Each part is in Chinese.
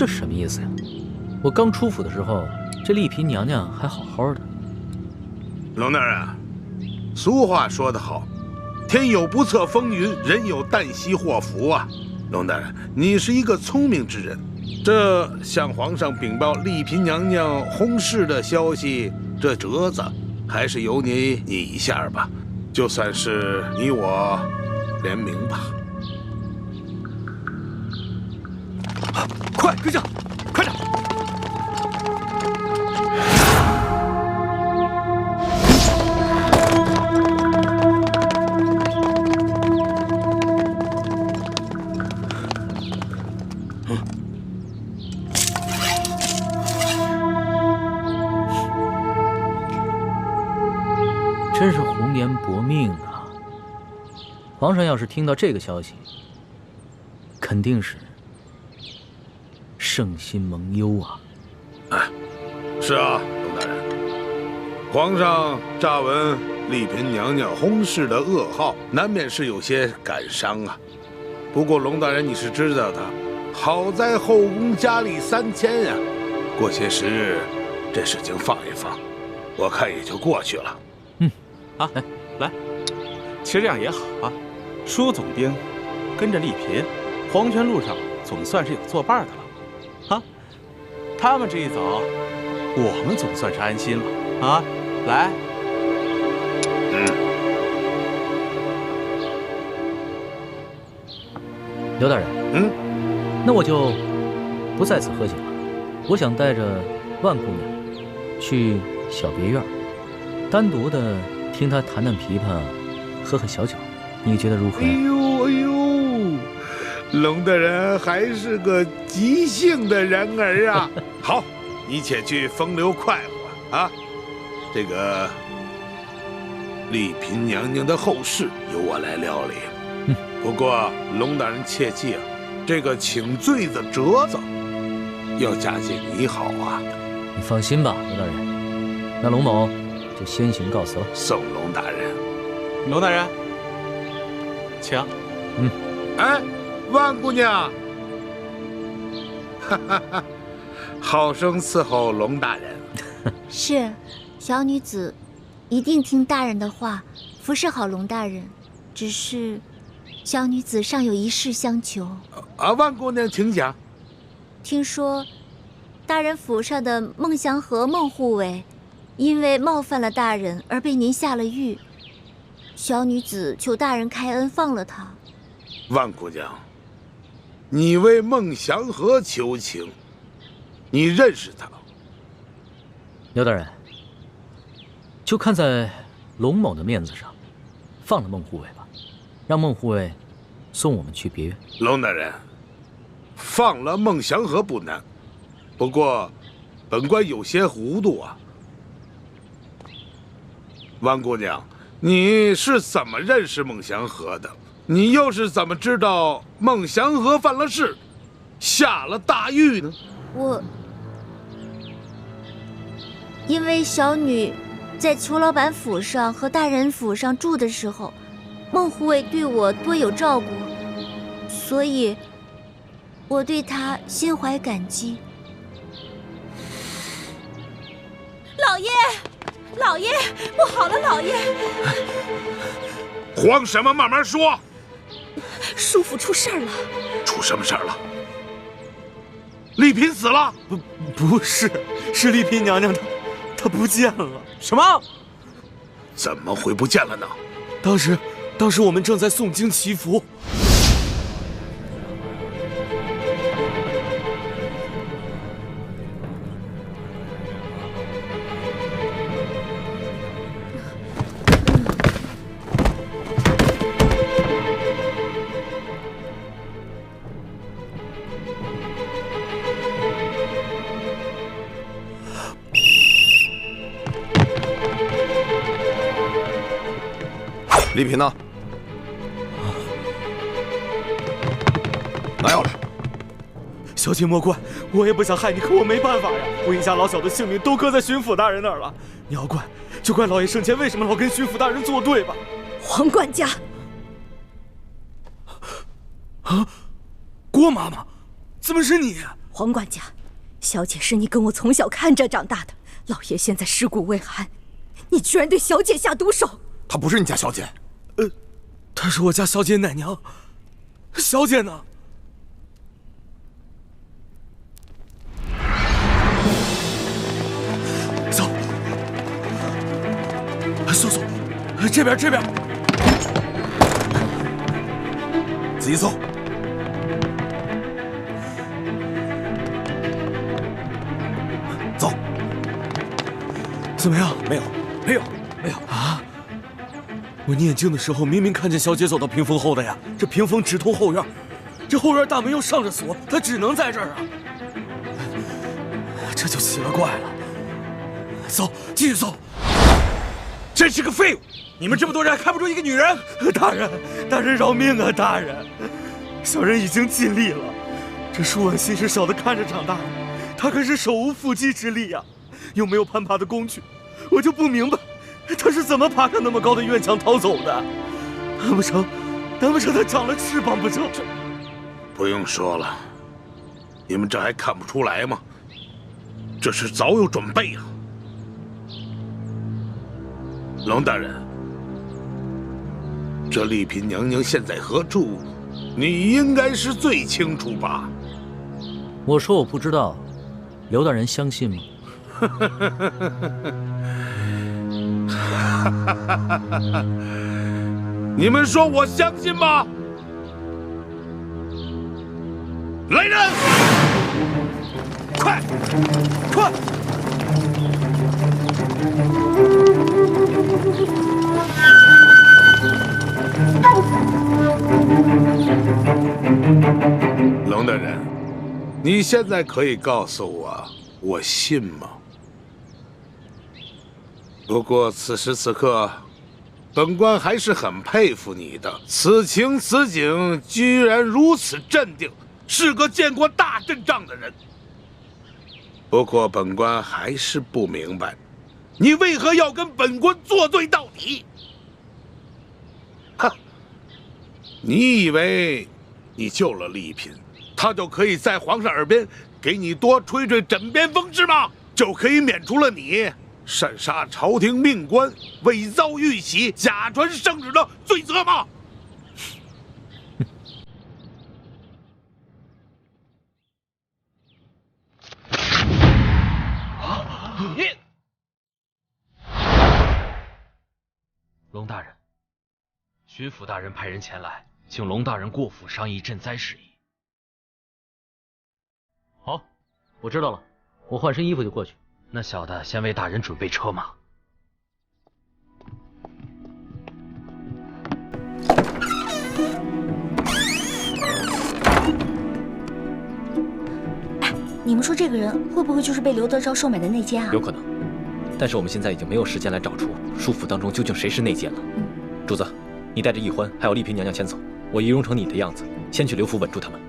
这是什么意思呀？我刚出府的时候，这丽嫔娘娘还好好的。龙大人，俗话说得好，天有不测风云，人有旦夕祸福啊。龙大人，你是一个聪明之人，这向皇上禀报丽嫔娘娘薨逝的消息，这折子还是由你拟一下吧，就算是你我联名吧。快跟上，快点！真是红颜薄命啊！皇上要是听到这个消息，肯定是圣心蒙忧啊！哎，是啊，龙大人，皇上乍闻丽嫔娘娘薨逝的噩耗，难免是有些感伤啊。不过龙大人你是知道的，好在后宫佳丽3000呀，过些时日，这事情放一放，我看也就过去了。啊，来，其实这样也好啊。舒总兵跟着丽嫔，黄泉路上总算是有作伴的了。啊，他们这一走，我们总算是安心了啊。来，刘大人，那我就不在此喝酒了。我想带着万姑娘去小别院，单独的听她弹弹琵琶，喝喝小酒，你觉得如何？哎呦，龙大人还是个急性的人儿啊！好，你且去风流快活啊。这个丽嫔娘娘的后事由我来料理。不过龙大人切记啊，这个请罪的折子要嫁接你好啊。你放心吧，刘大人。那龙某就先行告辞了。送龙大人。龙大人，请。哎，万姑娘，哈哈哈，好生伺候龙大人。是，小女子一定听大人的话，服侍好龙大人。只是，小女子尚有一事相求。万姑娘，请讲。听说，大人府上的孟祥和孟护卫，因为冒犯了大人而被您下了狱。小女子求大人开恩放了他。万姑娘，你为孟祥和求情，你认识他？刘大人，就看在龙某的面子上，放了孟护卫吧，让孟护卫送我们去别院。龙大人，放了孟祥和不难，不过本官有些糊涂啊。万姑娘，你是怎么认识孟祥和的？你又是怎么知道孟祥和犯了事，下了大狱呢？因为小女在裘老板府上和大人府上住的时候，孟护卫对我多有照顾，所以我对他心怀感激。老爷，老爷，不好了，老爷！慌什么？慢慢说。舒府出事儿了。出什么事儿了？丽嫔死了？不是，是丽嫔娘娘她不见了。什么？怎么会不见了呢？当时我们正在诵经祈福。丽嫔呢？拿药来！小姐莫怪，我也不想害你，可我没办法呀。我一家老小的性命都搁在巡抚大人那儿了。你要怪，就怪老爷生前为什么老跟巡抚大人作对吧？黄管家，啊，郭妈妈，怎么是你？黄管家，小姐是你跟我从小看着长大的，老爷现在尸骨未寒，你居然对小姐下毒手！她不是你家小姐。她是我家小姐奶娘。小姐呢？走，搜，这边，仔细搜。走。怎么样？没有啊！我念经的时候明明看见小姐走到屏风后的呀，这屏风直通后院，这后院大门又上着锁，她只能在这儿啊。这就奇了怪了。搜，继续搜。真是个废物！你们这么多人还看不出一个女人？大人饶命啊！大人，小人已经尽力了。这舒婉心是小的看着长大的，她可是手无缚鸡之力呀，又没有攀爬的工具，我就不明白她是怎么爬上那么高的院墙逃走的。难不成她长了翅膀不成？不用说了，你们这还看不出来吗？这是早有准备啊！龙大人，这丽嫔娘娘现在何处，你应该是最清楚吧？我说我不知道，刘大人相信吗？你们说我相信吗？来人，快！龙大人，你现在可以告诉我，我信吗？不过此时此刻，本官还是很佩服你的，此情此景居然如此镇定，是个见过大阵仗的人。不过本官还是不明白，你为何要跟本官作对到底？哼！你以为你救了丽嫔，她就可以在皇上耳边给你多吹吹枕边风是吗？就可以免除了你擅杀朝廷命官、伪造玉玺、假传圣旨的罪责吗？龙大人，巡抚大人派人前来，请龙大人过府商议赈灾事宜。好，我知道了，我换身衣服就过去。那小的先为大人准备车马。你们说这个人会不会就是被刘德昭收买的内奸啊？有可能，但是我们现在已经没有时间来找出舒府当中究竟谁是内奸了。主子，你带着奕欢还有丽嫔娘娘先走，我仪容成你的样子，先去刘府稳住他们。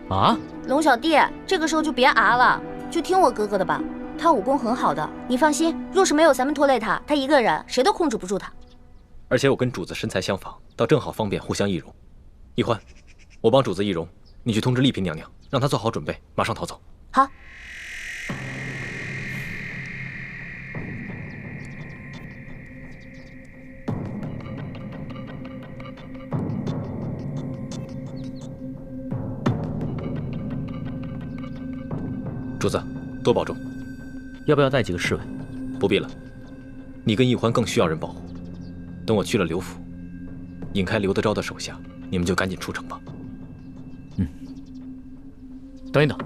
啊，龙小弟，这个时候就别啊了，就听我哥哥的吧。他武功很好的，你放心，若是没有咱们拖累他，他一个人谁都控制不住他。而且我跟主子身材相仿，倒正好方便互相易容。奕欢，我帮主子易容，你去通知丽嫔娘娘，让她做好准备，马上逃走。好。主子，多保重。要不要带几个侍卫？不必了，你跟奕欢更需要人保护。等我去了刘府，引开刘德昭的手下，你们就赶紧出城吧。等一等，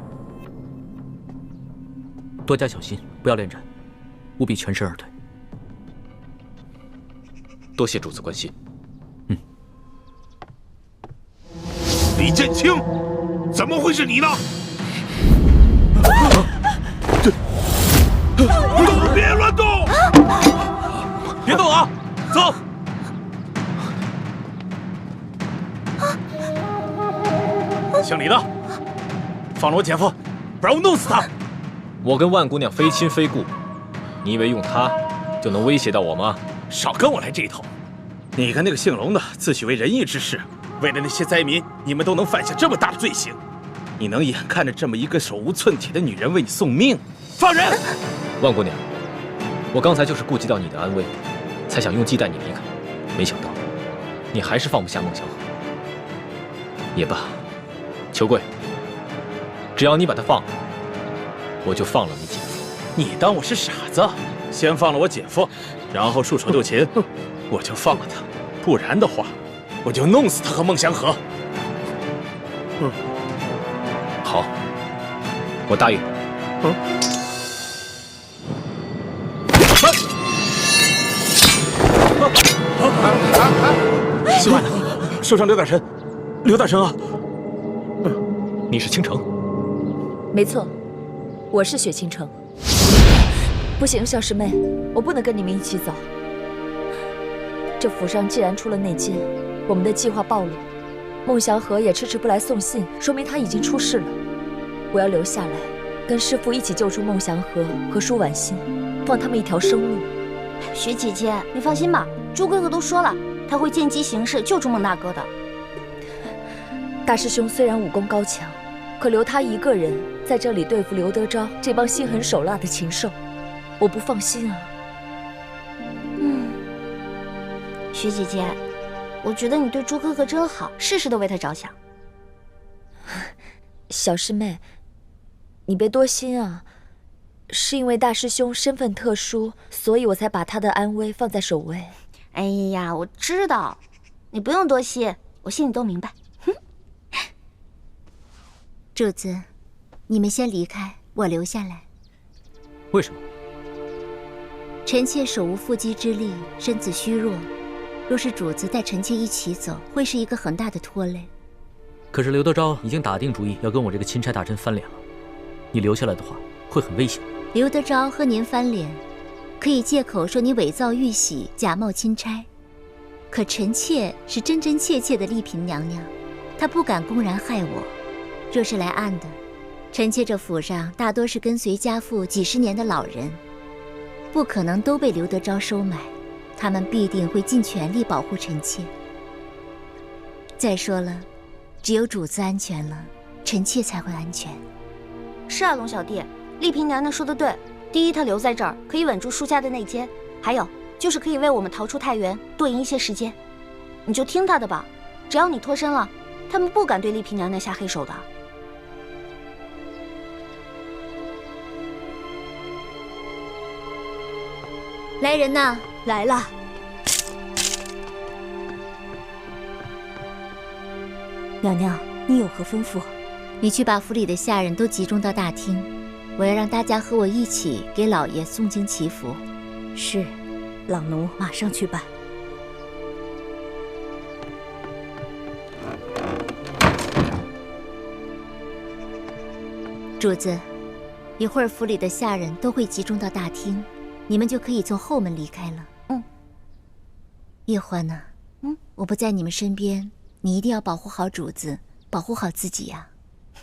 多加小心，不要恋战，务必全身而退。多谢主子关心。李建清，怎么会是你呢？都别乱动！别动啊，走！姓李的，放了我姐夫，不然我弄死他！我跟万姑娘非亲非故，你以为用她就能威胁到我吗？少跟我来这一套！你跟那个姓龙的自诩为仁义之士，为了那些灾民，你们都能犯下这么大的罪行，你能眼看着这么一个手无寸铁的女人为你送命？放人！万姑娘，我刚才就是顾及到你的安危，才想用计带你离开，没想到你还是放不下孟祥和。也罢，裘贵，只要你把他放了，我就放了你姐夫。你当我是傻子？先放了我姐夫，然后束手就擒，我就放了他。不然的话，我就弄死他和孟祥和。好，我答应。西外呢？手上刘大神，刘大神啊！你是倾城？没错，我是雪倾城。不行，小师妹，我不能跟你们一起走。这府上既然出了内奸，我们的计划暴露，孟祥和也迟迟不来送信，说明他已经出事了。我要留下来，跟师父一起救出孟祥和和舒婉心，放他们一条生路。雪姐姐，你放心吧，朱哥哥都说了，他会见机行事救出孟大哥的。大师兄虽然武功高强，可留他一个人在这里对付刘德昭这帮心狠手辣的禽兽，我不放心啊。雪姐姐，我觉得你对朱哥哥真好，事事都为他着想。小师妹，你别多心啊。是因为大师兄身份特殊，所以我才把他的安危放在首位。哎呀，我知道，你不用多心，我心里都明白。主子，你们先离开，我留下来。为什么？臣妾手无缚鸡之力，身子虚弱，若是主子带臣妾一起走，会是一个很大的拖累。可是刘德昭已经打定主意要跟我这个钦差大臣翻脸了，你留下来的话会很危险。刘德昭和您翻脸，可以借口说你伪造玉玺，假冒钦差。可臣妾是真真切切的丽嫔娘娘，她不敢公然害我。若是来暗的，臣妾这府上大多是跟随家父几十年的老人，不可能都被刘德昭收买，他们必定会尽全力保护臣妾。再说了，只有主子安全了，臣妾才会安全。是啊，龙小弟，丽嫔娘娘说的对。第一，她留在这儿可以稳住舒家的内奸，还有就是可以为我们逃出太原多赢一些时间。你就听她的吧，只要你脱身了，他们不敢对丽嫔娘娘下黑手的。来人呐！来了。娘娘，你有何吩咐？你去把府里的下人都集中到大厅，我要让大家和我一起给老爷诵经祈福。是，朗奴马上去办。主子，一会儿府里的下人都会集中到大厅，你们就可以从后门离开了。叶欢呢？我不在你们身边，你一定要保护好主子，保护好自己呀。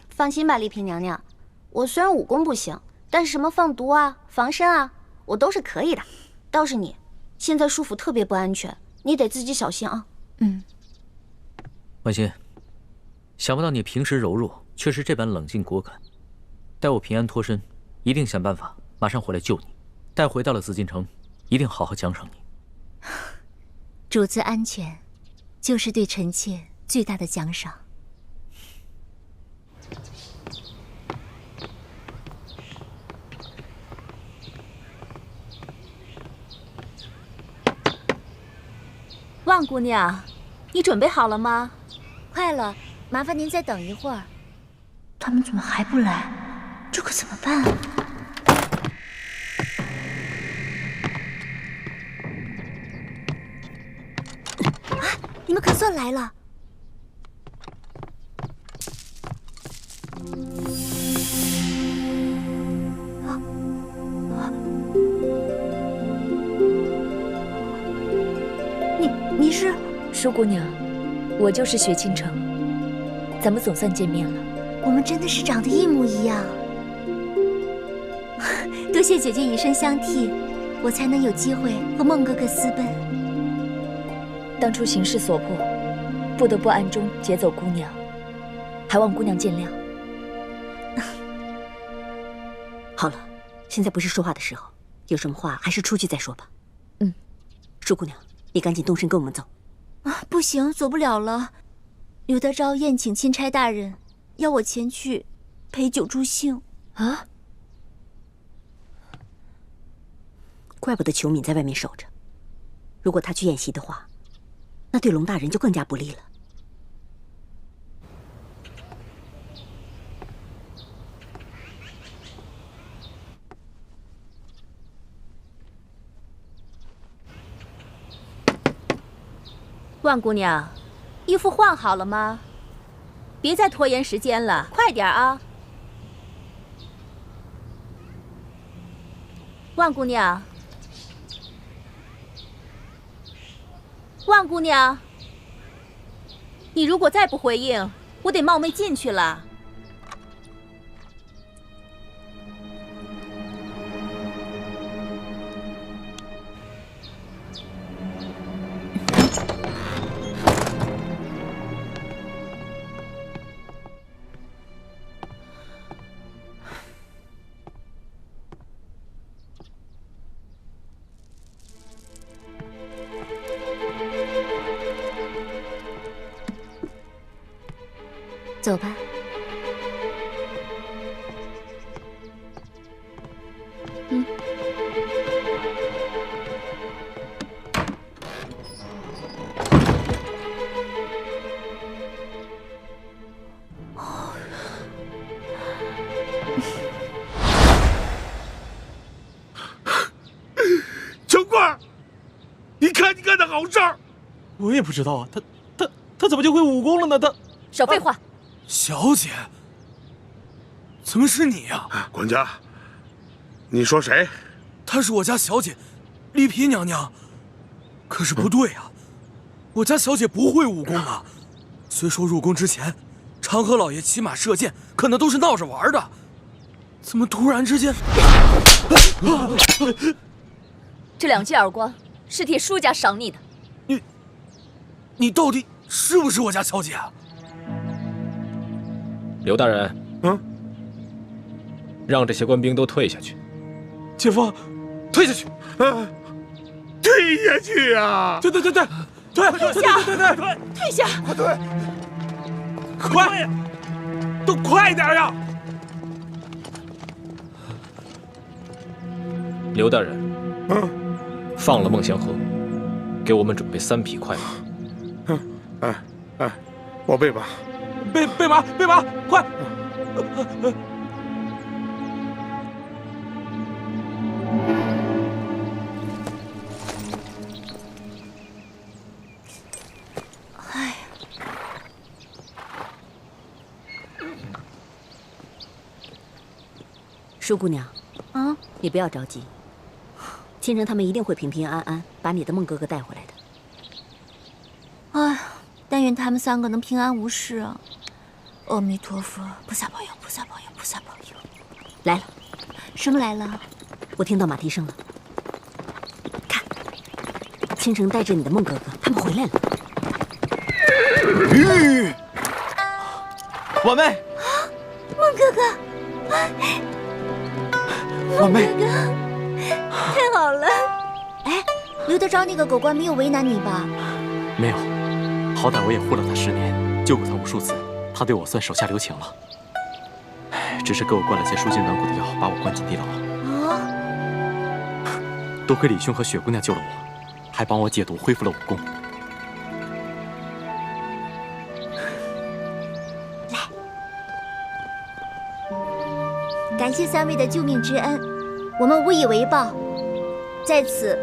放心吧，丽嫔娘娘，我虽然武功不行，但是什么放毒啊、防身啊，我都是可以的。倒是你，现在舒府特别不安全，你得自己小心啊。婉心，想不到你平时柔弱，却是这般冷静果敢。待我平安脱身，一定想办法马上回来救你。待回到了紫禁城，一定好好奖赏你。主子安全，就是对臣妾最大的奖赏。万姑娘，你准备好了吗？快了，麻烦您再等一会儿。他们怎么还不来？这可怎么办啊？你们可算来了！你是舒姑娘，我就是雪倾城，咱们总算见面了。我们真的是长得一模一样，多谢姐姐以身相替，我才能有机会和孟哥哥私奔。当初形势所迫，不得不暗中劫走姑娘，还望姑娘见谅。好了，现在不是说话的时候，有什么话还是出去再说吧。嗯，舒姑娘，你赶紧动身跟我们走。啊，不行，走不了了。刘德昭宴请钦差大人，要我前去陪酒助兴。啊！怪不得裘敏在外面守着。如果他去宴席的话，那对龙大人就更加不利了。万姑娘，衣服换好了吗？别再拖延时间了，快点啊！万姑娘，万姑娘，你如果再不回应，我得冒昧进去了。走吧。嗯。陈贵，你看你干的好事儿！我也不知道啊，他怎么就会武功了呢？他少废话。小姐，怎么是你呀？管家，你说谁？她是我家小姐，丽嫔娘娘。可是不对啊，我家小姐不会武功啊。虽说入宫之前，长河老爷骑马射箭，可那都是闹着玩的。怎么突然之间？这2记耳光是替舒家赏你的。你到底是不是我家小姐啊？刘大人，让这些官兵都退下去。姐夫，退下去，退下去啊！对，退下，退下，快退！快，都快点呀！刘大人，放了孟祥和，给我们准备3匹快马。我备马。备马，快！哎，舒姑娘，你不要着急，青城他们一定会平平安安把你的孟哥哥带回来的。哎，但愿他们3个能平安无事啊！阿弥陀佛，菩萨保佑，菩萨保佑，菩萨保佑！来了，什么来了？我听到马蹄声了。看，青城带着你的孟哥哥，他们回来了。婉妹，孟哥哥，婉妹，太好了！哎，刘德昭那个狗官没有为难你吧？没有，好歹我也护了他10年，救过他无数次。他对我算手下留情了，只是给我灌了些舒筋软骨的药，把我关进地牢。多亏李兄和雪姑娘救了我，还帮我解毒，恢复了武功。来，感谢3位的救命之恩，我们无以为报。在此，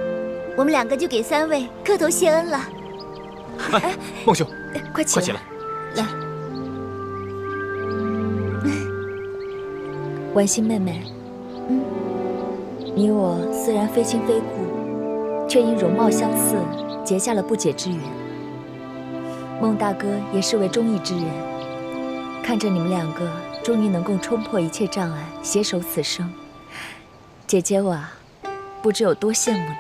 我们2个就给3位磕头谢恩了。哎，孟兄，快起来！来，婉心妹妹，你我虽然非亲非故，却因容貌相似结下了不解之缘。孟大哥也是位忠义之人，看着你们2个终于能够冲破一切障碍，携手此生，姐姐我啊，不知有多羡慕呢。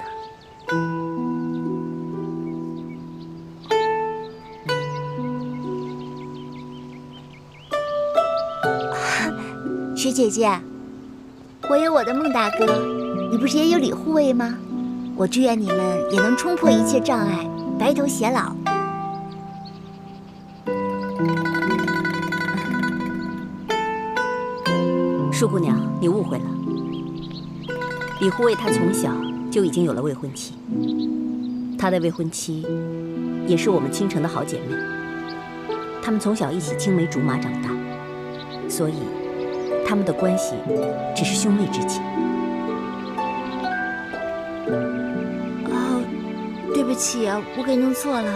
徐姐姐，我有我的孟大哥，你不是也有李护卫吗？我祝愿你们也能冲破一切障碍，白头偕老。舒姑娘，你误会了。李护卫他从小就已经有了未婚妻，他的未婚妻也是我们倾城的好姐妹，他们从小一起青梅竹马长大，所以他们的关系只是兄妹之情。对不起，我给弄错了。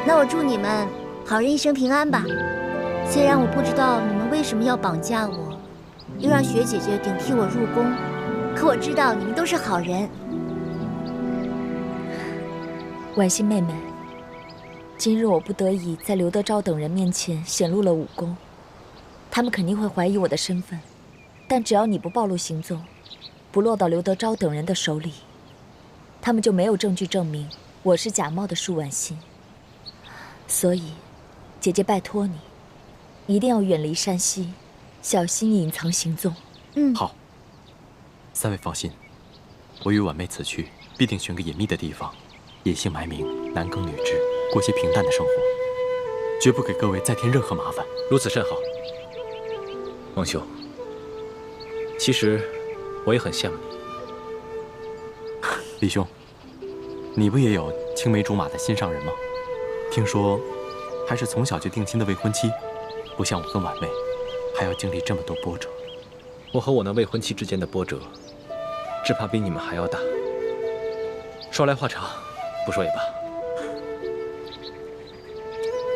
那我祝你们好人一生平安吧。虽然我不知道你们为什么要绑架我，又让雪姐姐顶替我入宫，可我知道你们都是好人。婉心妹妹，今日我不得已在刘德昭等人面前显露了武功，他们肯定会怀疑我的身份，但只要你不暴露行踪，不落到刘德昭等人的手里，他们就没有证据证明我是假冒的舒婉心。所以，姐姐拜托你，一定要远离山西，小心隐藏行踪。好。三位放心，我与婉妹此去必定选个隐秘的地方，野性埋名，男耕女织，过些平淡的生活，绝不给各位再添任何麻烦。如此甚好。孟兄，其实我也很羡慕你。李兄，你不也有青梅竹马的心上人吗？听说还是从小就定亲的未婚妻，不像我跟婉妹，还要经历这么多波折。我和我那未婚妻之间的波折，只怕比你们还要大。说来话长，不说也罢。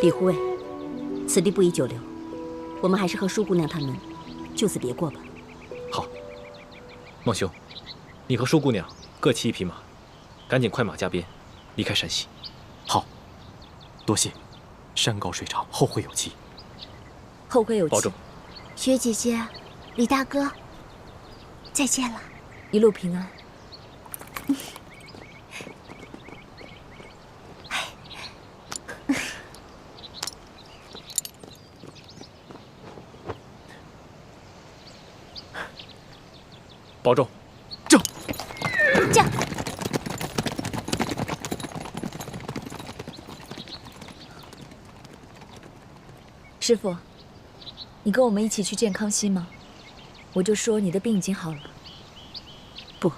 李护卫，此地不宜久留，我们还是和舒姑娘他们就此别过吧。好，孟兄，你和舒姑娘各骑一匹马，赶紧快马加鞭，离开山西。好，多谢。山高水长，后会有期。后会有期。保重。雪姐姐，李大哥，再见了。一路平安。保重。正。驾。师傅，你跟我们一起去见康熙吗？我就说你的病已经好了。不，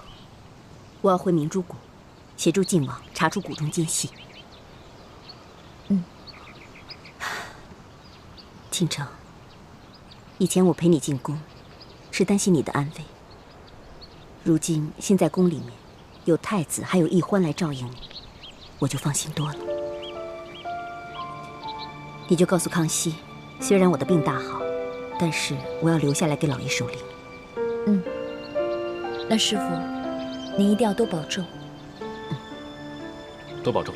我要回明珠谷，协助靖王查出谷中奸细。倾城，以前我陪你进宫，是担心你的安危。如今现在宫里面有太子还有奕欢来照应你，我就放心多了。你就告诉康熙，虽然我的病大好，但是我要留下来给老爷守灵。那师傅，您一定要多保重。多保重。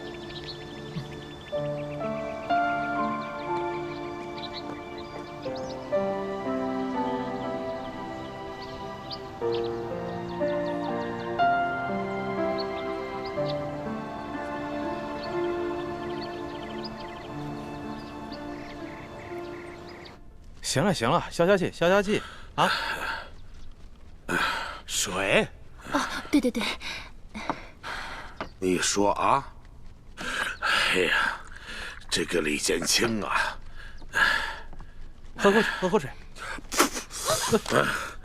行了行了，消消气消消气啊！水。哦，对对对。你说啊？哎呀，这个李建清啊，喝口水，喝口水。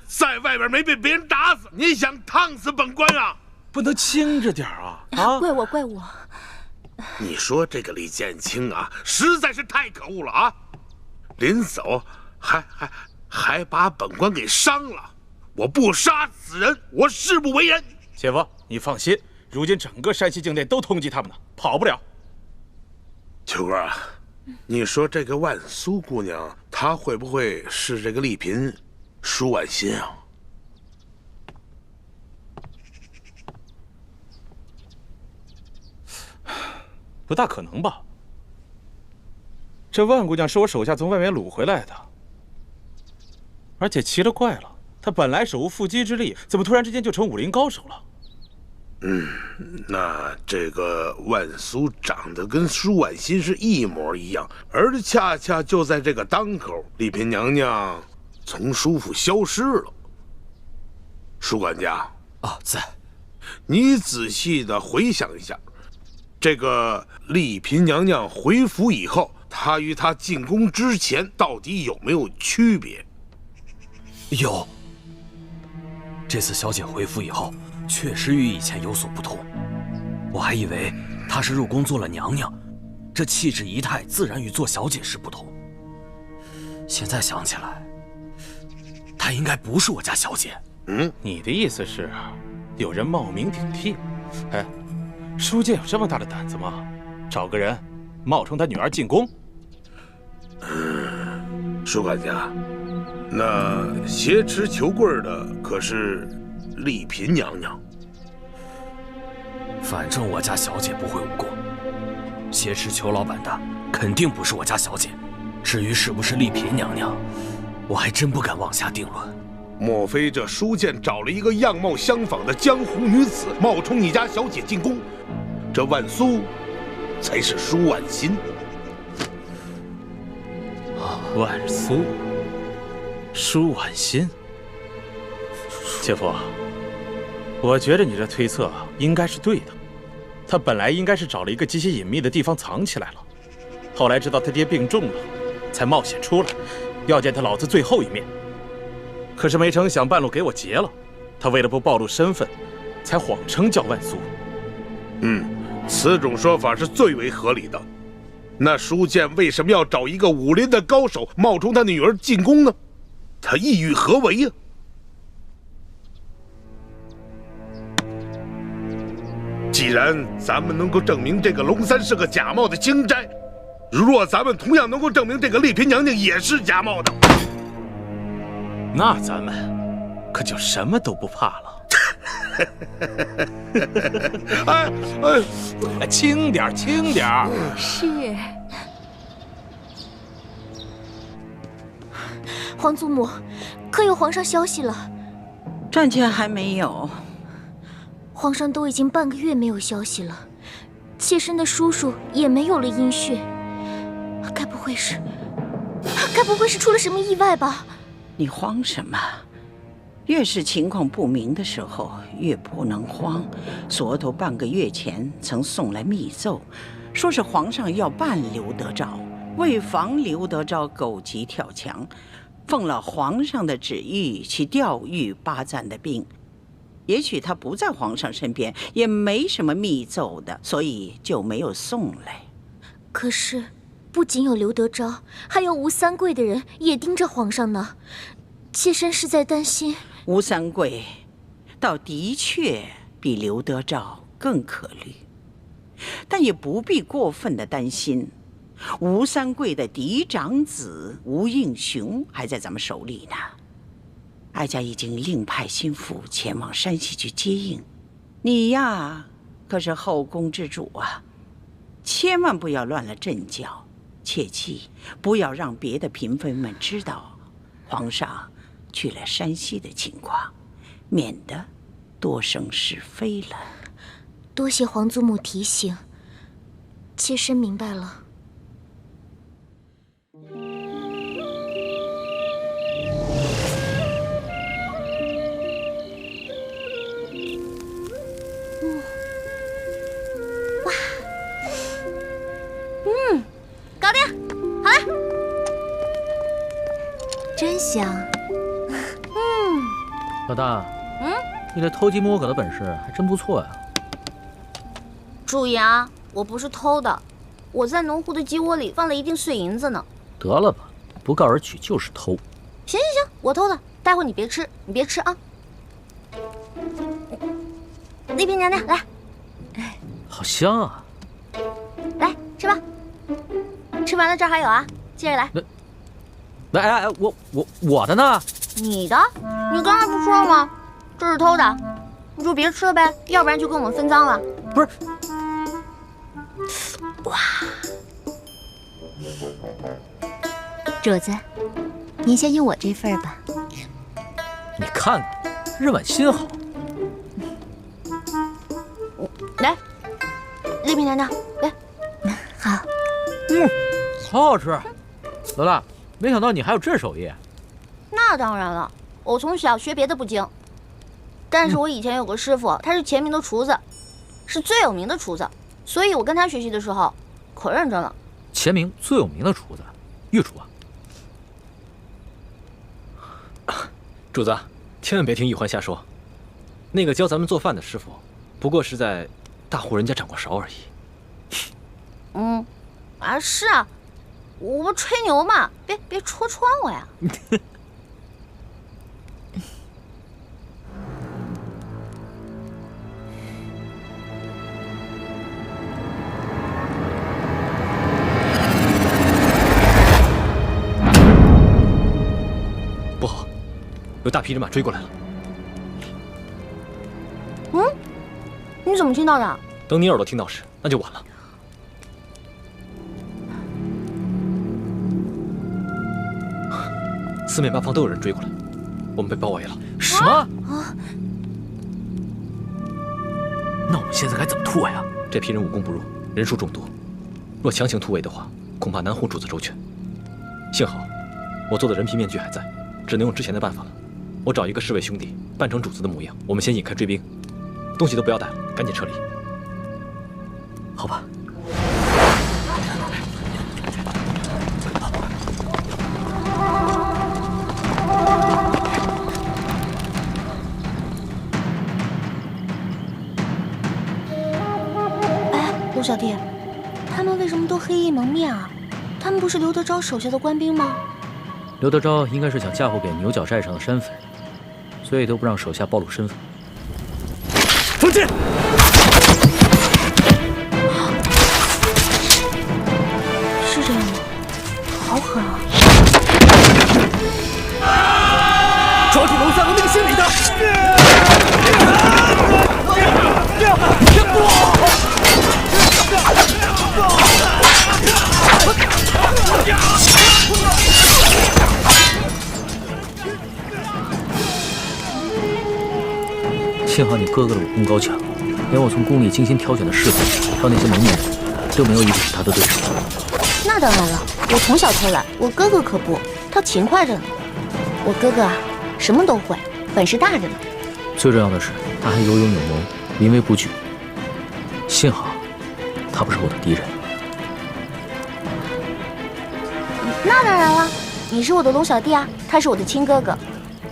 在外边没被别人打死，你想烫死本官啊？不能轻着点啊！啊！怪我怪我。你说这个李建清啊，实在是太可恶了啊！临走还把本官给伤了。我不杀此人，我誓不为人。姐夫，你放心，如今整个山西境内都通缉他们呢，跑不了。秋哥，你说这个万苏姑娘，她会不会是这个丽嫔舒婉心啊？不大可能吧？这万姑娘是我手下从外面掳回来的，而且奇了怪了，她本来手无缚鸡之力，怎么突然之间就成武林高手了？那这个万苏长得跟舒婉心是一模一样，而恰恰就在这个当口，丽嫔娘娘从舒府消失了。舒管家啊，在。你仔细的回想一下，这个丽嫔娘娘回府以后，她与她进宫之前到底有没有区别？有。这次小姐回府以后，确实与以前有所不同。我还以为她是入宫做了娘娘，这气质仪态自然与做小姐时不同。现在想起来，她应该不是我家小姐。你的意思是，有人冒名顶替？哎，舒剑有这么大的胆子吗？找个人冒充他女儿进宫？舒管家，那挟持裘贵的可是丽嫔娘娘。反正我家小姐不会武功，挟持裘老板的肯定不是我家小姐。至于是不是丽嫔娘娘，我还真不敢妄下定论。莫非这舒剑找了一个样貌相仿的江湖女子，冒充你家小姐进宫？这万苏才是舒婉心。万苏，舒婉心。姐夫，我觉得你这推测应该是对的。他本来应该是找了一个极其隐秘的地方藏起来了，后来知道他爹病重了，才冒险出来，要见他老子最后一面。可是没成想半路给我劫了，他为了不暴露身份，才谎称叫万苏。此种说法是最为合理的。那舒剑为什么要找一个武林的高手冒充他女儿进宫呢？他意欲何为呀？既然咱们能够证明这个龙三是个假冒的清斋，若咱们同样能够证明这个丽嫔娘娘也是假冒的，那咱们可就什么都不怕了。哎，轻点，轻点。是。皇祖母，可有皇上消息了？暂且还没有。皇上都已经半个月没有消息了，妾身的叔叔也没有了音讯，该不会是出了什么意外吧？你慌什么？越是情况不明的时候，越不能慌。索头半个月前曾送来密奏，说是皇上要办刘德昭，为防刘德昭狗急跳墙，奉了皇上的旨意去调御巴赞的兵。也许他不在皇上身边，也没什么密奏的，所以就没有送来。可是，不仅有刘德昭，还有吴三桂的人也盯着皇上呢。妾身是在担心。吴三桂倒的确比刘德昭更可虑，但也不必过分的担心。吴三桂的嫡长子吴应熊还在咱们手里呢。哀家已经另派心腹前往山西去接应。你呀，可是后宫之主啊，千万不要乱了阵脚，切记不要让别的嫔妃们知道皇上去了山西的情况，免得多生是非了。多谢皇祖母提醒，妾身明白了。搞定，好了。真香。老大，你这偷鸡摸狗的本事还真不错呀。注意啊，我不是偷的，我在农户的鸡窝里放了一锭碎银子呢。得了吧，不告而取就是偷。行，我偷的，待会儿你别吃啊。丽嫔娘娘，来，好香啊！来吃吧，吃完了这儿还有啊，接着来。哎，我的呢？你的？你刚才不说了吗？这是偷的，你就别吃了呗，要不然就跟我们分赃了。不是。哇！主子，您先用我这份吧。你看看，任婉心好。来，丽嫔娘娘，来。好。好好吃。老大，没想到你还有这手艺。那当然了，我从小学别的不精，但是我以前有个师傅，他是前明的厨子，是最有名的厨子，所以我跟他学习的时候可认真了。前明最有名的厨子，御厨啊！主子，千万别听玉环瞎说。那个教咱们做饭的师傅，不过是在大户人家掌过勺而已。是啊，我不吹牛嘛，别戳穿我呀。不好，有大批人马追过来了。你怎么听到的？等你耳朵听到时，那就晚了。四面八方都有人追过来，我们被包围了。什么？那我们现在该怎么突围啊？这批人武功不弱，人数众多，若强行突围的话，恐怕难护主子周全。幸好我做的人皮面具还在，只能用之前的办法了。我找一个侍卫兄弟扮成主子的模样，我们先引开追兵，东西都不要带了，赶紧撤离。好吧。陆小弟，他们为什么都黑衣蒙面啊？他们不是刘德昭手下的官兵吗？刘德昭应该是想嫁祸给牛角寨上的山匪，所以都不让手下暴露身份。封剑！是这样吗？好狠啊！抓住楼下的那个姓李的！幸好你哥哥的武功高强，连我从宫里精心挑选的侍卫，还有那些蒙面人，都没有一个是他的对手。那当然了，我从小偷懒，我哥哥可不，他勤快着呢。我哥哥啊，什么都会，本事大着呢。最重要的是，他还有勇有谋，临危不惧。幸好，他不是我的敌人。那当然了，你是我的龙小弟啊，他是我的亲哥哥，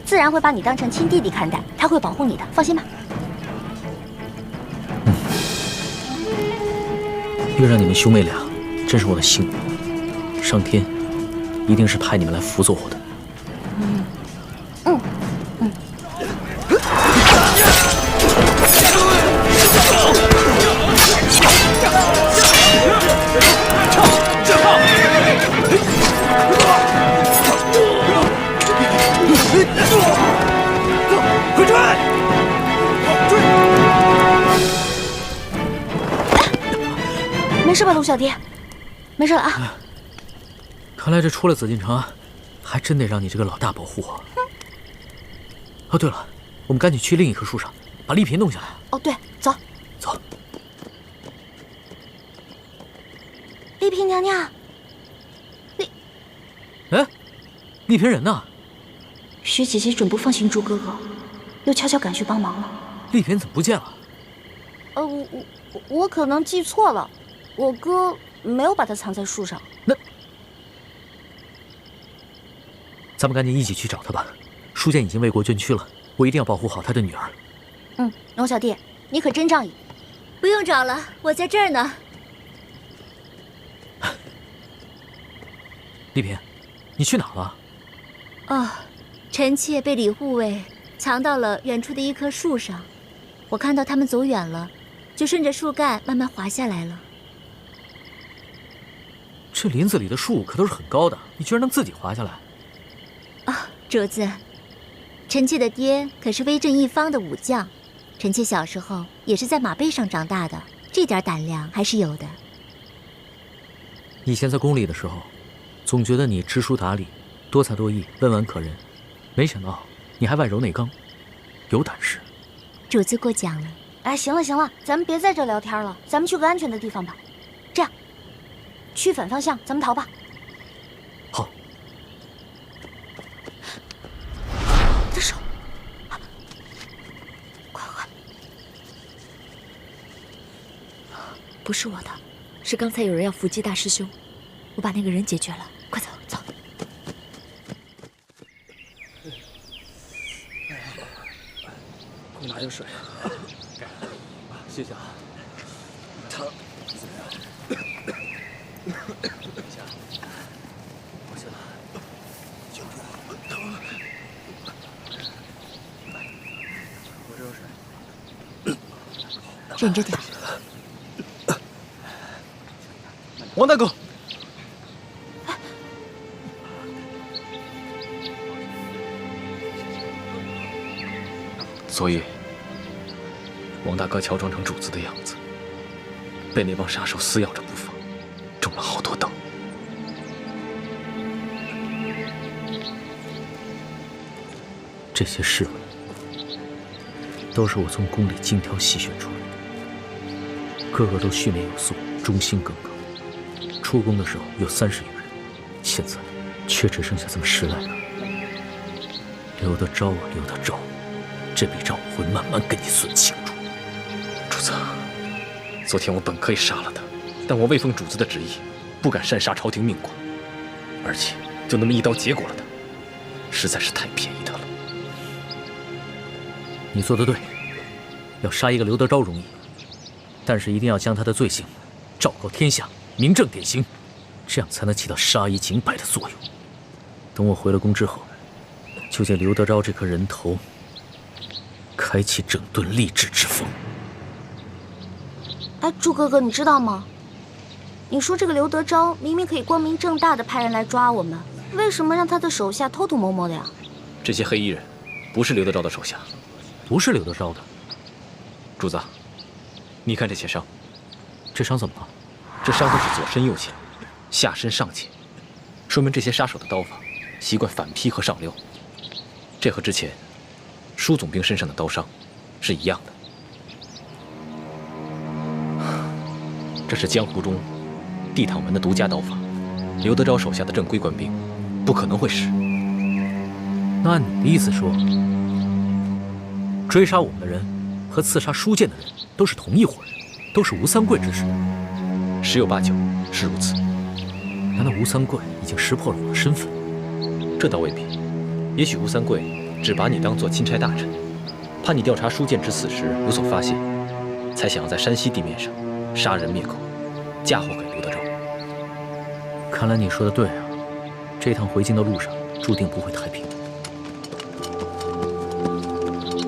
自然会把你当成亲弟弟看待，他会保护你的，放心吧。遇上你们兄妹俩，真是我的幸运。上天一定是派你们来辅佐我的。快追！没事吧，陆小弟？没事了啊。看来这出了紫禁城，还真得让你这个老大保护我。哦，对了，我们赶紧去另一棵树上，把丽嫔弄下来。哦，对，走。走。丽嫔娘娘。哎，丽嫔人呢？薛姐姐准不放心朱哥哥，又悄悄赶去帮忙了。丽嫔怎么不见了？我可能记错了，我哥没有把她藏在树上。那咱们赶紧一起去找她吧。书剑已经为国捐躯了，我一定要保护好他的女儿。龙小弟，你可真仗义。不用找了，我在这儿呢。丽嫔，你去哪儿了？哦，臣妾被李护卫藏到了远处的一棵树上，我看到他们走远了，就顺着树干慢慢滑下来了。这林子里的树可都是很高的，你居然能自己滑下来？主子，臣妾的爹可是威震一方的武将，臣妾小时候也是在马背上长大的，这点胆量还是有的。以前在宫里的时候，总觉得你知书达理，多才多艺，温婉可人，没想到你还外柔内刚，有胆识。主子过奖了。哎，行了行了，咱们别在这聊天了，咱们去个安全的地方吧。这样，去反方向，咱们逃吧。好。不是我的，是刚才有人要伏击大师兄，我把那个人解决了。快走，走。给我拿点水。谢谢啊。他等一下，我先来。救我！疼！我这有水。忍着点。王大哥。所以，王大哥乔装成主子的样子，被那帮杀手撕咬着不放，中了好多刀。这些侍卫都是我从宫里精挑细选出来的，个个都训练有素，忠心耿耿。出宫的时候有30余人，现在却只剩下这么10来个。刘德昭啊，刘德昭！这笔账我会慢慢跟你算清楚。主子，昨天我本可以杀了他，但我未奉主子的旨意，不敢擅杀朝廷命官，而且就那么一刀结果了他，实在是太便宜他了。你做得对，要杀一个刘德昭容易，但是一定要将他的罪行昭告天下，明正典刑，这样才能起到杀一儆百的作用。等我回了宫之后，就借刘德昭这颗人头，开启整顿吏治之风。哎，朱哥哥，你知道吗？你说这个刘德昭明明可以光明正大的派人来抓我们，为什么让他的手下偷偷摸摸的呀？这些黑衣人不是刘德昭的手下，不是刘德昭的。主子，你看这些伤，这伤怎么了？这伤都是左身右切，下身上切，说明这些杀手的刀法习惯反劈和上溜，这和之前舒总兵身上的刀伤是一样的。这是江湖中地躺门的独家刀法，刘德昭手下的正规官兵不可能会使。那按你的意思说，追杀我们的人和刺杀舒剑的人都是同一伙人，都是吴三桂之士？10有8九是如此。难道吴三桂已经识破了我的身份？这倒未必，也许吴三桂只把你当作钦差大臣，怕你调查舒剑之死时有所发现，才想要在山西地面上杀人灭口，嫁祸给刘德昭。看来你说的对啊，这趟回京的路上注定不会太平。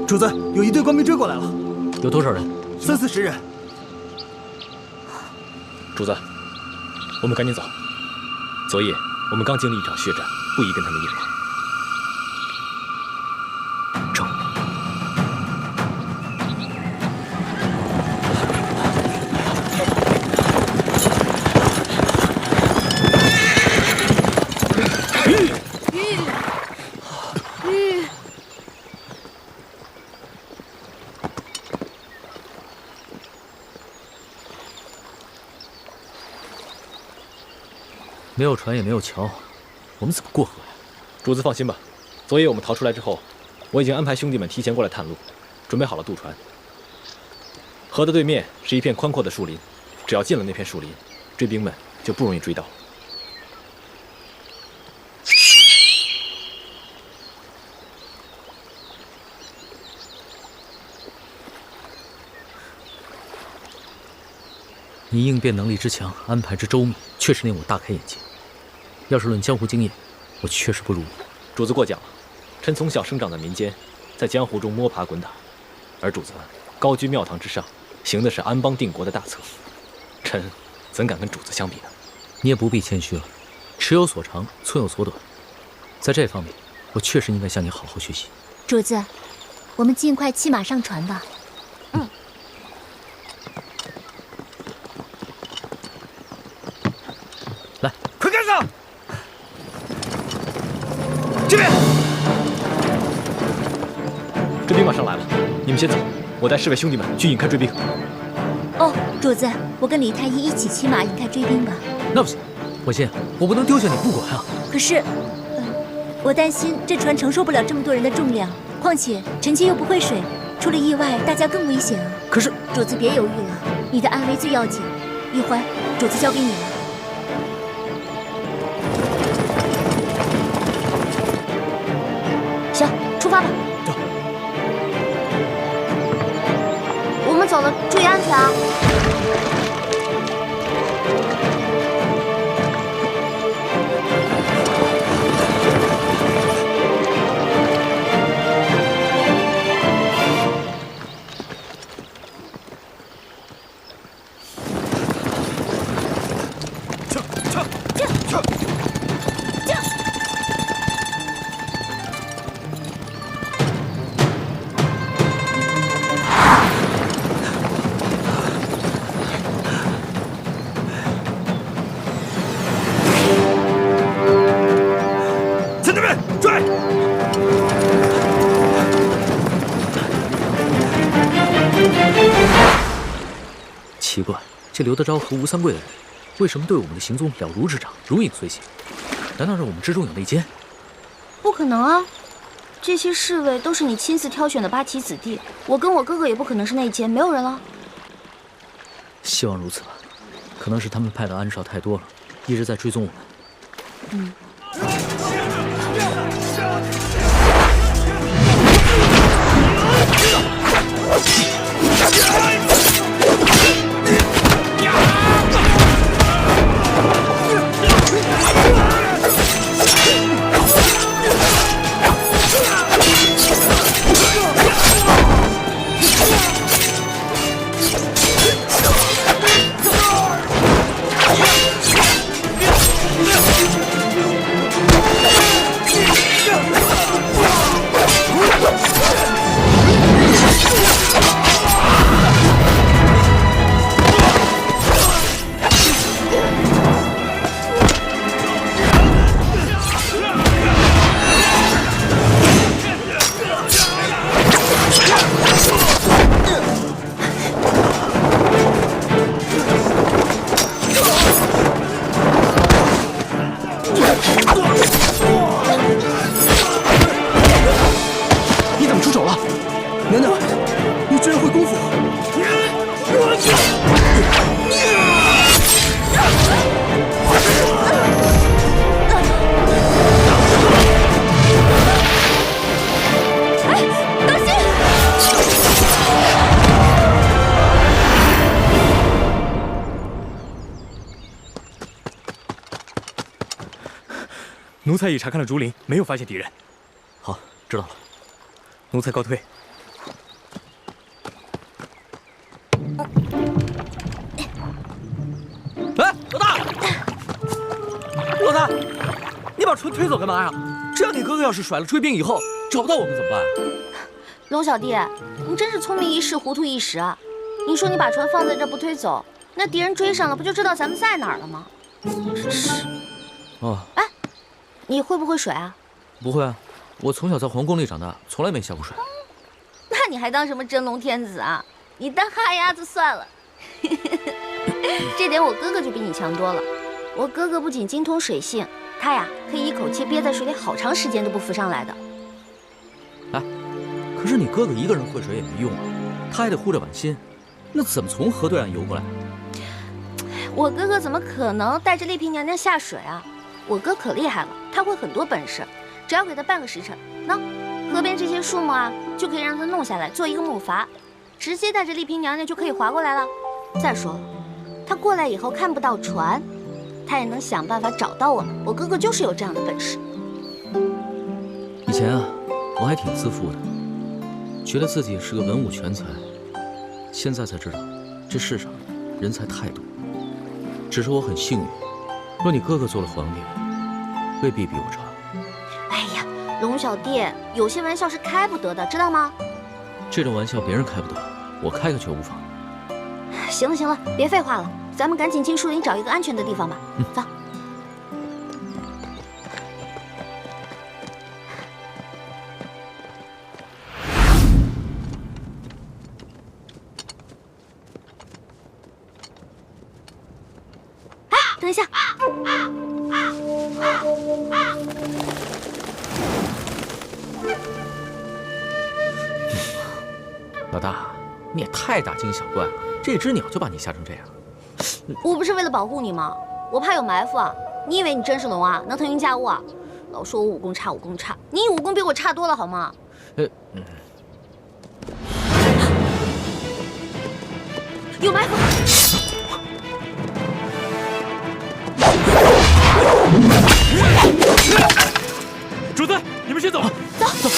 主子，有一队官兵追过来了。有多少人？30、40人。主子，我们赶紧走。昨夜我们刚经历一场血战，不宜跟他们硬碰。走。没有船也没有桥，我们怎么过河呀？主子放心吧，昨夜我们逃出来之后，我已经安排兄弟们提前过来探路，准备好了渡船。河的对面是一片宽阔的树林，只要进了那片树林，追兵们就不容易追到。你应变能力之强，安排之周密，确实令我大开眼界。要是论江湖经验，我确实不如你。主子过奖了，臣从小生长在民间，在江湖中摸爬滚打，而主子高居庙堂之上，行的是安邦定国的大策，臣怎敢跟主子相比呢？你也不必谦虚了，尺有所长，寸有所短，在这方面，我确实应该向你好好学习。主子，我们尽快骑马上船吧。来，快跟上！这边，追兵马上来了，你们先走，我带侍卫兄弟们去引开追兵。哦，主子，我跟李太医一起骑马引开追兵吧。那不行，火心，我不能丢下你不管啊。可是，我担心这船承受不了这么多人的重量，况且臣妾又不会水，出了意外，大家更危险啊。可是，主子别犹豫了，你的安危最要紧。一辉，主子交给你了。行，出发吧。走。我们走了，注意安全啊！奇怪，这刘德昭和吴三桂的人，为什么对我们的行踪了如指掌，如影随形？难道是我们之中有内奸？不可能啊！这些侍卫都是你亲自挑选的八旗子弟，我跟我哥哥也不可能是内奸，没有人了。希望如此吧。可能是他们派的暗哨太多了，一直在追踪我们。你怎么出手了？娘娘，你居然会功夫！奴才已查看了竹林，没有发现敌人。好，知道了。奴才告退。哎，老大，老大，你把船推走干嘛呀？这样你哥哥要是甩了追兵以后找不到我们怎么办？龙小弟，你真是聪明一世，糊涂一时啊！你说你把船放在这不推走，那敌人追上了，不就知道咱们在哪儿了吗？真是。哦。哎，你会不会水啊？不会啊，我从小在皇宫里长大，从来没下过水。那你还当什么真龙天子啊？你当哈鸭子算了。这点我哥哥就比你强多了。我哥哥不仅精通水性，他呀可以一口气憋在水里好长时间都不浮上来的。哎，可是你哥哥一个人会水也没用啊，他还得护着婉心，那怎么从河对岸游过来？我哥哥怎么可能带着丽嫔娘娘下水啊？我哥可厉害了，他会很多本事，只要给他半个时辰，那河边这些树木啊，就可以让他弄下来做一个木筏，直接带着丽嫔娘娘就可以划过来了。再说了，他过来以后看不到船，他也能想办法找到我们。我哥哥就是有这样的本事。以前啊，我还挺自负的，觉得自己是个文武全才，现在才知道，这世上人才太多。只是我很幸运，若你哥哥做了皇帝，未必比我差。哎呀，龙小弟，有些玩笑是开不得的，知道吗？这种玩笑别人开不得，我开个却无妨。行了行了，别废话了，咱们赶紧进树林找一个安全的地方吧。走。哎，等一下。老大，你也太大惊小怪了，这只鸟就把你吓成这样。我不是为了保护你吗？我怕有埋伏啊！你以为你真是龙啊？能腾云驾雾啊？老说我武功差，武功差，你武功比我差多了好吗？有埋伏！主子，你们先走。走。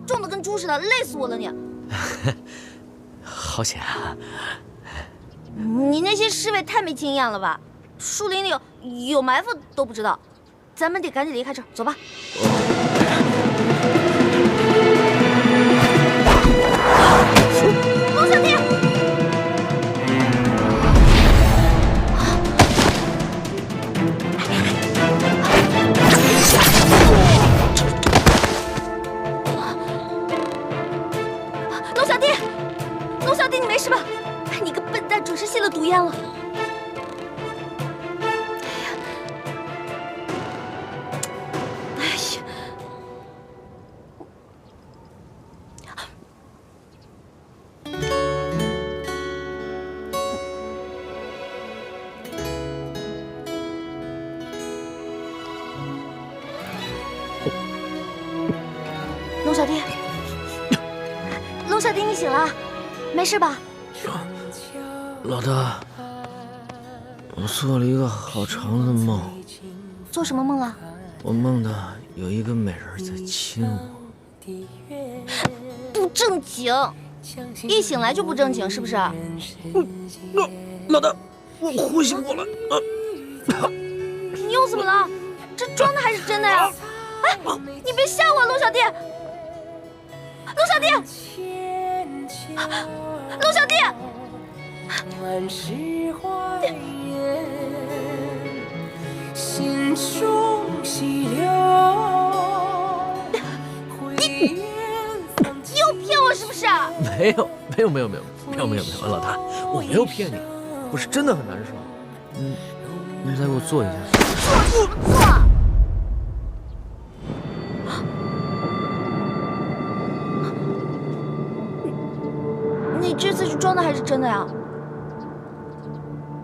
重的跟猪似的，累死我了你！好险啊！你那些侍卫太没经验了吧？树林里有埋伏都不知道，咱们得赶紧离开这儿，走吧。龙小弟！龙小弟，你没事吧？你个笨蛋，准是吸了毒烟了。哎呀！龙小弟，龙小弟，你醒了。没事吧？老大，我做了一个好长的梦。做什么梦了？我梦到有一个美人在亲我。不正经，一醒来就不正经，是不是？老大，我呼吸过来。你又怎么了？这装的还是真的呀？哎，你别吓我，龙小弟！龙小弟！龙小弟！你又骗我是不是？没有，老大，我没有骗你，我是真的很难受。你再给我做一下。做什么做？你这次是装的还是真的呀？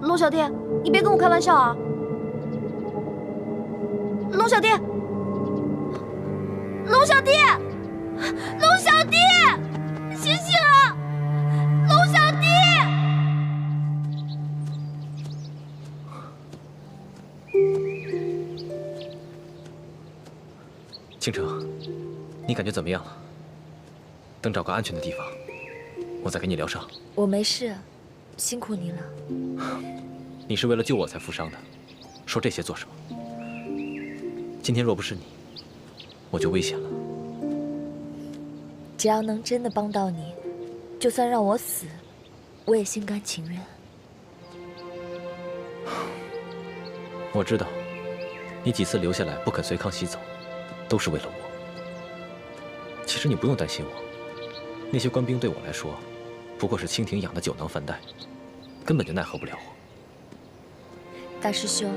龙小弟，你别跟我开玩笑啊！龙小弟，龙小弟，龙小弟，醒醒啊！龙小弟！倾城，你感觉怎么样了？等找个安全的地方，我再给你疗伤。我没事，辛苦你了。你是为了救我才负伤的，说这些做什么？今天若不是你，我就危险了。只要能真的帮到你，就算让我死，我也心甘情愿。我知道，你几次留下来不肯随康熙走，都是为了我。其实你不用担心我，那些官兵对我来说，不过是清廷养的酒囊饭袋，根本就奈何不了我。大师兄，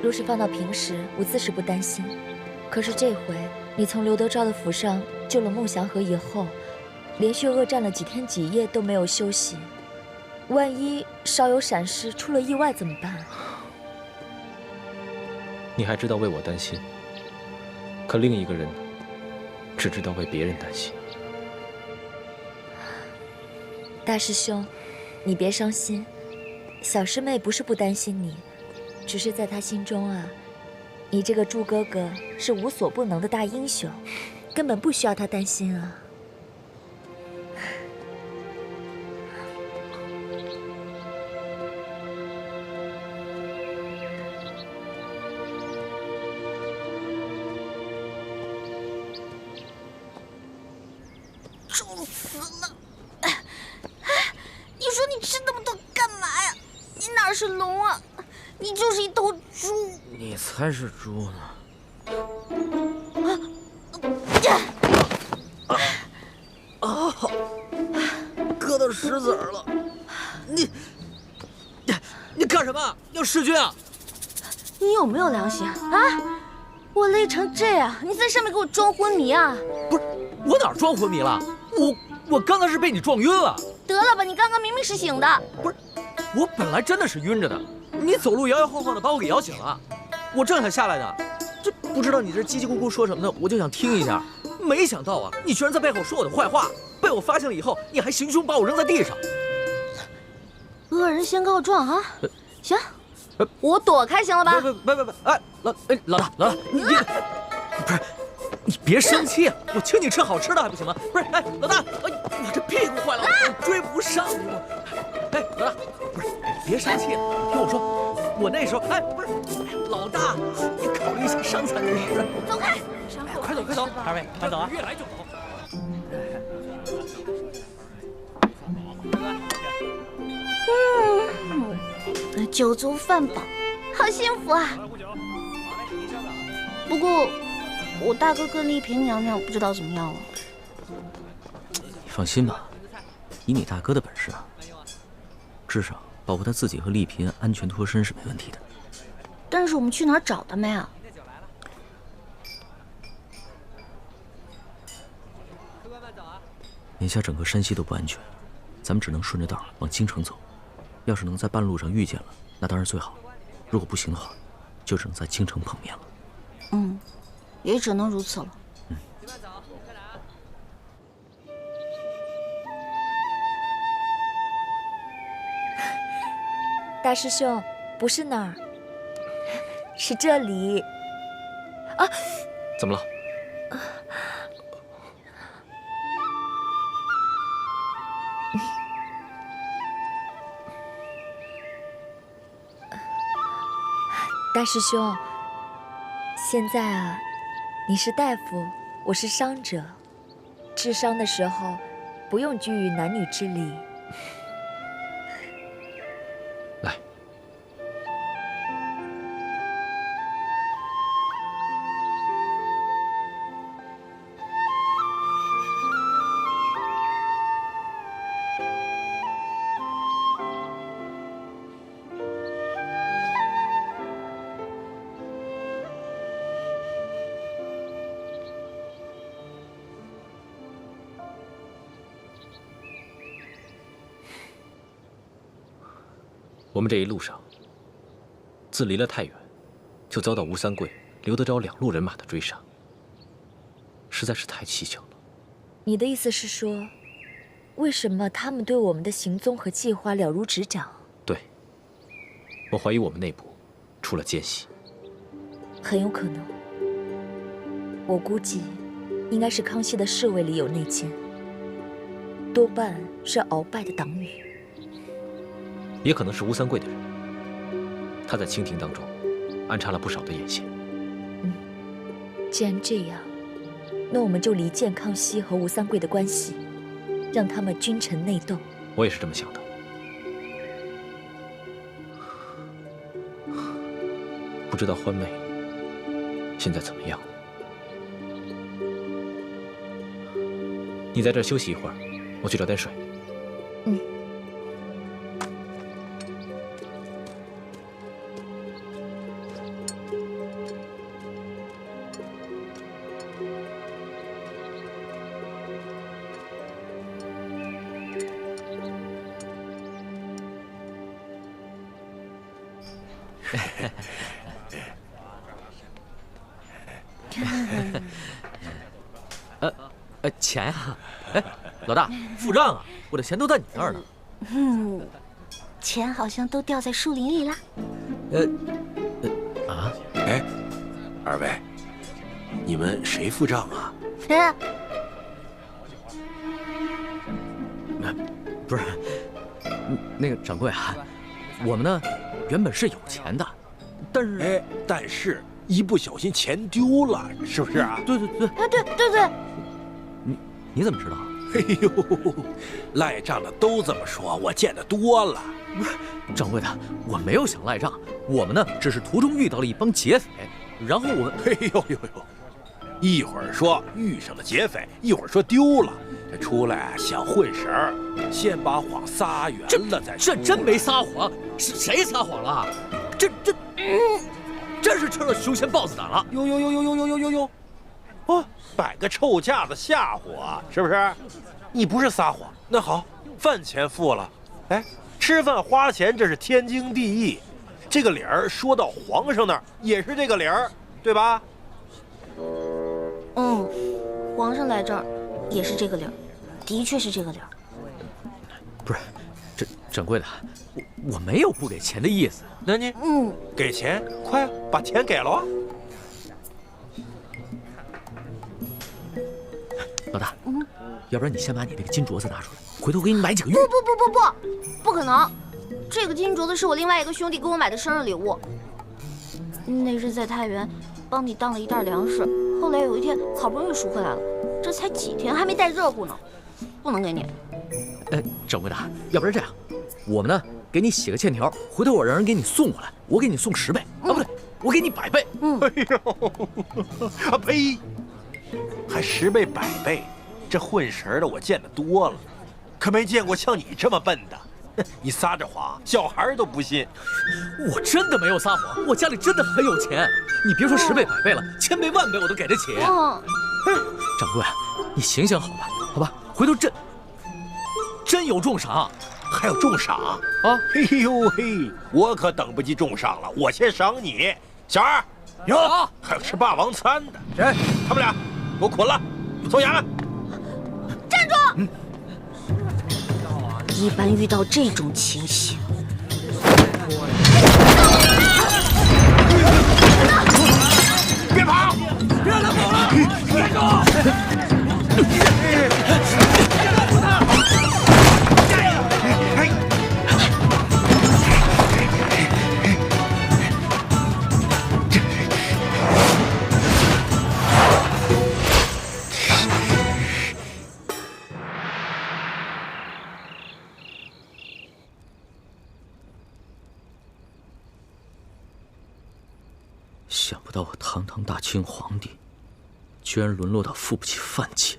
若是放到平时，我自是不担心。可是这回你从刘德昭的府上救了孟祥和以后，连续恶战了几天几夜都没有休息，万一稍有闪失，出了意外怎么办？你还知道为我担心，可另一个人呢，只知道为别人担心。大师兄，你别伤心，小师妹不是不担心你，只是在她心中啊，你这个猪哥哥是无所不能的大英雄，根本不需要她担心啊。臭死了！你说你吃那么多干嘛呀？你哪是龙啊？你就是一头猪！你才是猪呢！割到石子儿了！你干什么？要弑君啊？你有没有良心啊？我累成这样，你在上面给我装昏迷啊？不是，我哪儿装昏迷了？我刚才是被你撞晕了。得了吧，你刚刚明明是醒的。不是，我本来真的是晕着的，你走路摇摇晃晃的把我给摇醒了，我正想下来呢，这不知道你这叽叽咕咕说什么呢，我就想听一下，没想到啊，你居然在背后说我的坏话，被我发现了以后，你还行凶把我扔在地上。恶人先告状啊！行，我躲开行了吧？不，哎，老大，你不是。你别生气啊！我请你吃好吃的还不行吗？不是，哎，老大，我这屁股坏了，我追不上你了。哎，老大，不是，你别生气，你听我说，我那时候，哎，不是，老大，你考虑一下伤残人士。走开！快走！二位，快走啊！越来就走。酒足饭饱，好幸福啊！不过。我大哥跟丽萍娘娘不知道怎么样了。你放心吧，以你大哥的本事啊，至少保护他自己和丽萍安全脱身是没问题的。但是我们去哪儿找他们呀？眼下整个山西都不安全，咱们只能顺着道往京城走。要是能在半路上遇见了，那当然最好；如果不行的话，就只能在京城碰面了。也只能如此了。大师兄，不是那儿，是这里。啊！怎么了？大师兄，现在啊。你是大夫，我是伤者，治伤的时候不用拘于男女之礼。来，我们这一路上，自离了太远，就遭到吴三桂、刘德昭两路人马的追杀，实在是太蹊跷了。你的意思是说，为什么他们对我们的行踪和计划了如指掌？对，我怀疑我们内部出了奸细。很有可能，我估计应该是康熙的侍卫里有内奸，多半是鳌拜的党羽。也可能是吴三桂的人，他在清廷当中安插了不少的眼线。既然这样，那我们就离间康熙和吴三桂的关系，让他们君臣内斗。我也是这么想的。不知道欢妹现在怎么样？你在这儿休息一会儿，我去找点水。钱呀？哎，老大，付账啊！我的钱都在你那儿呢。钱好像都掉在树林里啦。哎，二位，你们谁付账啊？不是，那个掌柜啊，我们呢原本是有钱的，但是一不小心钱丢了，是不是啊？对。对。你怎么知道？哎呦，赖账的都这么说，我见得多了。不是，掌柜的，我没有想赖账，我们呢只是途中遇到了一帮劫匪，然后我们……哎呦，一会儿说遇上了劫匪，一会儿说丢了，这出来想混神儿，先把谎撒圆了再说。这真没撒谎，是谁撒谎了？真是吃了熊先豹子胆了！哟，哦，摆个臭架子吓唬我，是不是？你不是撒谎，那好，饭钱付了，哎，吃饭花钱这是天经地义，这个理儿说到皇上那儿也是这个理儿，对吧？皇上来这儿也是这个理儿，的确是这个理儿。不是，这掌柜的，我没有不给钱的意思。那你给钱，快把钱给了啊！老大，要不然你先把你那个金镯子拿出来，回头我给你买几个玉。不可能！这个金镯子是我另外一个兄弟给我买的生日礼物。那日在太原帮你当了一袋粮食，后来有一天好不容易赎回来了，这才几天还没带热乎呢，不能给你。掌柜的，要不然这样，我们呢给你写个欠条，回头我让人给你送过来，我给你送10倍啊，不对，我给你100倍。哎呦，呸！还10倍100倍，这混神的我见得多了，可没见过像你这么笨的。你撒着谎，小孩都不信。我真的没有撒谎，我家里真的很有钱。你别说10倍100倍了，1000倍10000倍我都给得起。掌柜，你醒醒好吧，好吧，回头真有重赏，还有重赏啊！哎呦嘿，我可等不及重赏了，我先赏你。小二，有还有吃霸王餐的，谁？他们俩，给我捆了，送衙门。站住！一般遇到这种情形，别跑！别让他跑了！站住！想不到我堂堂大清皇帝，居然沦落到付不起饭钱。